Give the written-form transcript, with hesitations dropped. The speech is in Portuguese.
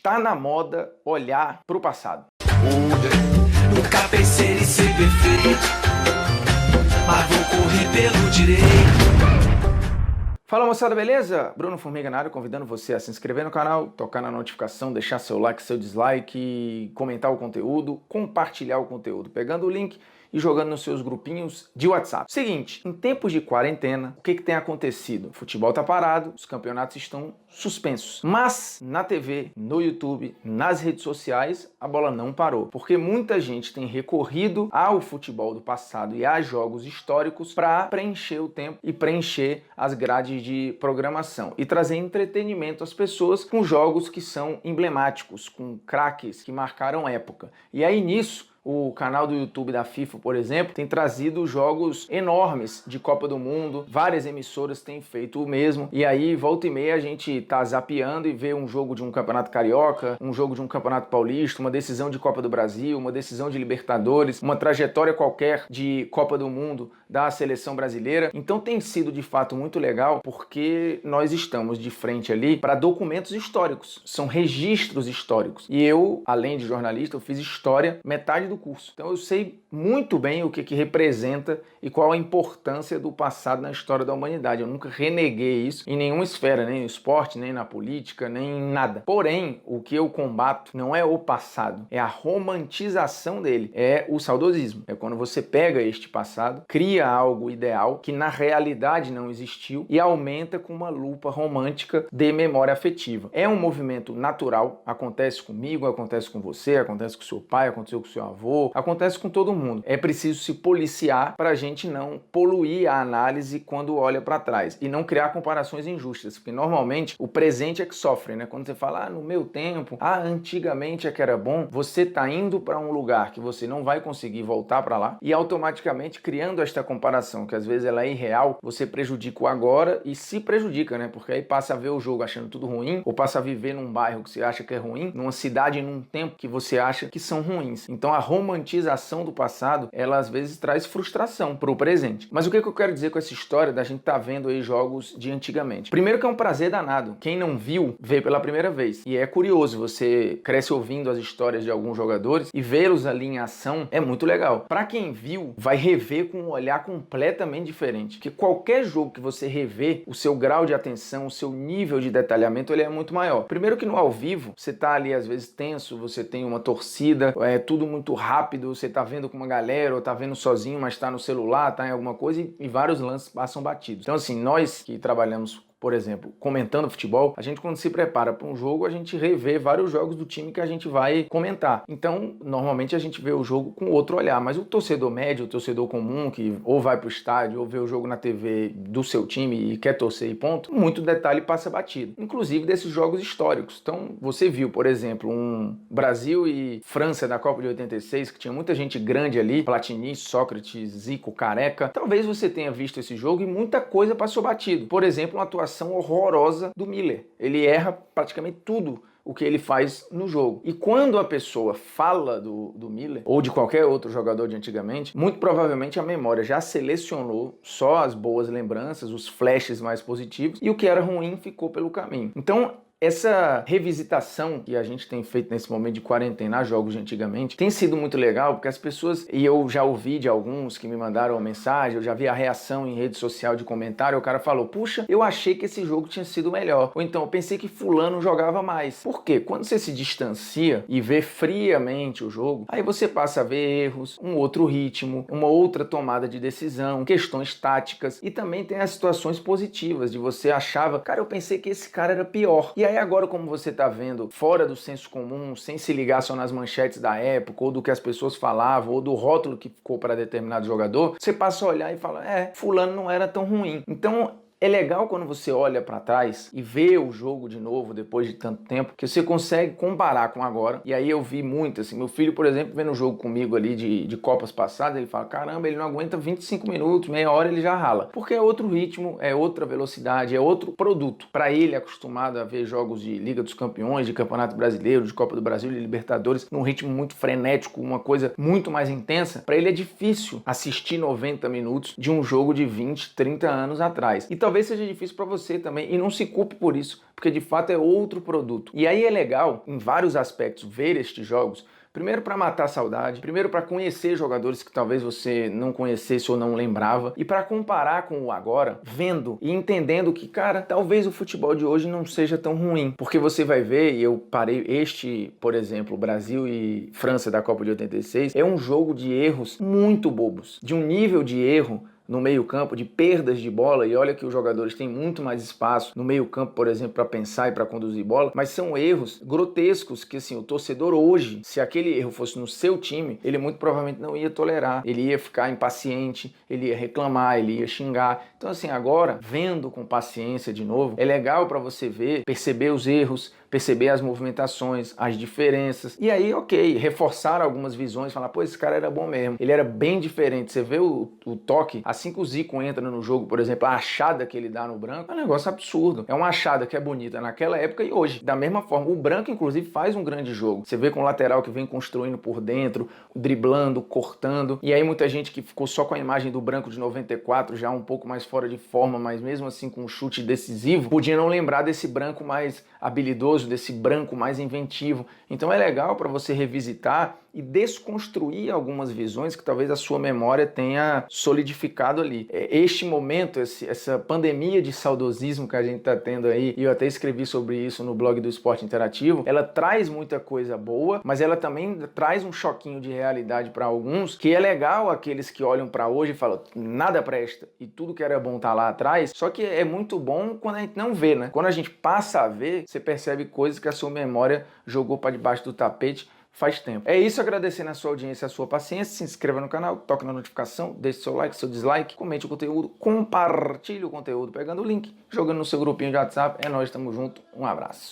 Tá na moda olhar pro passado. Nunca pensei em ser perfeito, mas vou correr pelo direito. Fala moçada, beleza? Bruno Formiga na área, convidando você a se inscrever no canal, tocar na notificação, deixar seu like, seu dislike, comentar o conteúdo, compartilhar o conteúdo, pegando o link e jogando nos seus grupinhos de WhatsApp. Seguinte, em tempos de quarentena, o que tem acontecido? O futebol tá parado, os campeonatos estão suspensos. Mas na TV, no YouTube, nas redes sociais, a bola não parou. Porque muita gente tem recorrido ao futebol do passado e a jogos históricos para preencher o tempo e preencher as grades de programação e trazer entretenimento às pessoas com jogos que são emblemáticos, com craques que marcaram época. E aí nisso, o canal do YouTube da FIFA, por exemplo, tem trazido jogos enormes de Copa do Mundo, várias emissoras têm feito o mesmo, e aí volta e meia a gente tá zapeando e vê um jogo de um campeonato carioca, um jogo de um campeonato paulista, uma decisão de Copa do Brasil, uma decisão de Libertadores, uma trajetória qualquer de Copa do Mundo da seleção brasileira. Então tem sido de fato muito legal porque nós estamos de frente ali para documentos históricos, são registros históricos. E eu, além de jornalista, eu fiz história metade do curso. Então eu sei muito bem o que representa e qual a importância do passado na história da humanidade. Eu nunca reneguei isso em nenhuma esfera, nem no esporte, nem na política, nem em nada. Porém, o que eu combato não é o passado, é a romantização dele, é o saudosismo. É quando você pega este passado, cria algo ideal que na realidade não existiu e aumenta com uma lupa romântica de memória afetiva. É um movimento natural, acontece comigo, acontece com você, acontece com seu pai, aconteceu com seu avô, acontece com todo mundo. É preciso se policiar para a gente não poluir a análise quando olha para trás e não criar comparações injustas, porque normalmente o presente é que sofre, né? Quando você fala, no meu tempo, antigamente é que era bom, você tá indo para um lugar que você não vai conseguir voltar para lá e automaticamente criando esta comparação, que às vezes ela é irreal, você prejudica o agora e se prejudica, né? Porque aí passa a ver o jogo achando tudo ruim ou passa a viver num bairro que você acha que é ruim, numa cidade, num tempo que você acha que são ruins. Então a romantização do passado, ela às vezes traz frustração pro presente. Mas o que eu quero dizer com essa história da gente tá vendo aí jogos de antigamente? Primeiro que é um prazer danado. Quem não viu, vê pela primeira vez. E é curioso, você cresce ouvindo as histórias de alguns jogadores e vê-los ali em ação é muito legal. Pra quem viu, vai rever com um olhar completamente diferente. Porque qualquer jogo que você rever, o seu grau de atenção, o seu nível de detalhamento, ele é muito maior. Primeiro que no ao vivo, você tá ali às vezes tenso, você tem uma torcida, é tudo muito rápido, você tá vendo com uma galera ou tá vendo sozinho, mas tá no celular, tá em alguma coisa e vários lances passam batidos. Então assim, nós que trabalhamos, por exemplo, comentando futebol, a gente quando se prepara para um jogo, a gente revê vários jogos do time que a gente vai comentar. Então, normalmente a gente vê o jogo com outro olhar, mas o torcedor médio, o torcedor comum, que ou vai pro estádio ou vê o jogo na TV do seu time e quer torcer e ponto, muito detalhe passa batido. Inclusive desses jogos históricos. Então, você viu, por exemplo, um Brasil e França da Copa de 86, que tinha muita gente grande ali, Platini, Sócrates, Zico, Careca. Talvez você tenha visto esse jogo e muita coisa passou batido. Por exemplo, uma atuação horrorosa do Miller. Ele erra praticamente tudo o que ele faz no jogo. E quando a pessoa fala do Miller, ou de qualquer outro jogador de antigamente, muito provavelmente a memória já selecionou só as boas lembranças, os flashes mais positivos, e o que era ruim ficou pelo caminho. Então, essa revisitação que a gente tem feito nesse momento de quarentena, jogos de antigamente, tem sido muito legal, porque as pessoas, e eu já ouvi de alguns que me mandaram uma mensagem, eu já vi a reação em rede social de comentário, o cara falou, puxa, eu achei que esse jogo tinha sido melhor, ou então eu pensei que fulano jogava mais. Por quê? Quando você se distancia e vê friamente o jogo, aí você passa a ver erros, um outro ritmo, uma outra tomada de decisão, questões táticas, e também tem as situações positivas, de você achava, cara, eu pensei que esse cara era pior, e aí agora, como você tá vendo, fora do senso comum, sem se ligar só nas manchetes da época, ou do que as pessoas falavam, ou do rótulo que ficou para determinado jogador, você passa a olhar e fala, fulano não era tão ruim. Então, é legal quando você olha para trás e vê o jogo de novo depois de tanto tempo, que você consegue comparar com agora. E aí eu vi muito, assim, meu filho, por exemplo, vendo o jogo comigo ali de Copas passadas, ele fala, caramba, ele não aguenta 25 minutos, meia hora ele já rala. Porque é outro ritmo, é outra velocidade, é outro produto. Para ele, acostumado a ver jogos de Liga dos Campeões, de Campeonato Brasileiro, de Copa do Brasil, de Libertadores, num ritmo muito frenético, uma coisa muito mais intensa, para ele é difícil assistir 90 minutos de um jogo de 20, 30 anos atrás. E talvez seja difícil para você também, e não se culpe por isso, porque de fato é outro produto. E aí é legal, em vários aspectos, ver estes jogos. Primeiro para matar a saudade, primeiro para conhecer jogadores que talvez você não conhecesse ou não lembrava, e para comparar com o agora, vendo e entendendo que, cara, talvez o futebol de hoje não seja tão ruim, porque você vai ver, e eu parei por exemplo, Brasil e França da Copa de 86, é um jogo de erros muito bobos, de um nível de erro no meio-campo, de perdas de bola, e olha que os jogadores têm muito mais espaço no meio-campo, por exemplo, para pensar e para conduzir bola, mas são erros grotescos que, assim, o torcedor hoje, se aquele erro fosse no seu time, ele muito provavelmente não ia tolerar, ele ia ficar impaciente, ele ia reclamar, ele ia xingar. Então, assim, agora, vendo com paciência de novo, é legal para você ver, perceber os erros, perceber as movimentações, as diferenças, e aí, ok, reforçar algumas visões, falar, pô, esse cara era bom mesmo, ele era bem diferente. Você vê o toque, assim que o Zico entra no jogo, por exemplo, a achada que ele dá no branco é um negócio absurdo, é uma achada que é bonita naquela época e hoje, da mesma forma, o branco inclusive faz um grande jogo, você vê com o lateral que vem construindo por dentro, driblando, cortando, e aí muita gente que ficou só com a imagem do branco de 94, já um pouco mais fora de forma, mas mesmo assim com um chute decisivo, podia não lembrar desse branco mais habilidoso, desse branco mais inventivo. Então é legal para você revisitar e desconstruir algumas visões que talvez a sua memória tenha solidificado ali. Este momento, essa pandemia de saudosismo que a gente está tendo aí, e eu até escrevi sobre isso no blog do Esporte Interativo, ela traz muita coisa boa, mas ela também traz um choquinho de realidade para alguns, que é legal aqueles que olham para hoje e falam, nada presta, e tudo que era bom tá lá atrás, só que é muito bom quando a gente não vê, né? Quando a gente passa a ver, você percebe coisas que a sua memória jogou para debaixo do tapete faz tempo. É isso, agradecendo a sua audiência e a sua paciência. Se inscreva no canal, toque na notificação, deixe seu like, seu dislike, comente o conteúdo, compartilhe o conteúdo pegando o link, jogando no seu grupinho de WhatsApp. É nóis, tamo junto, um abraço.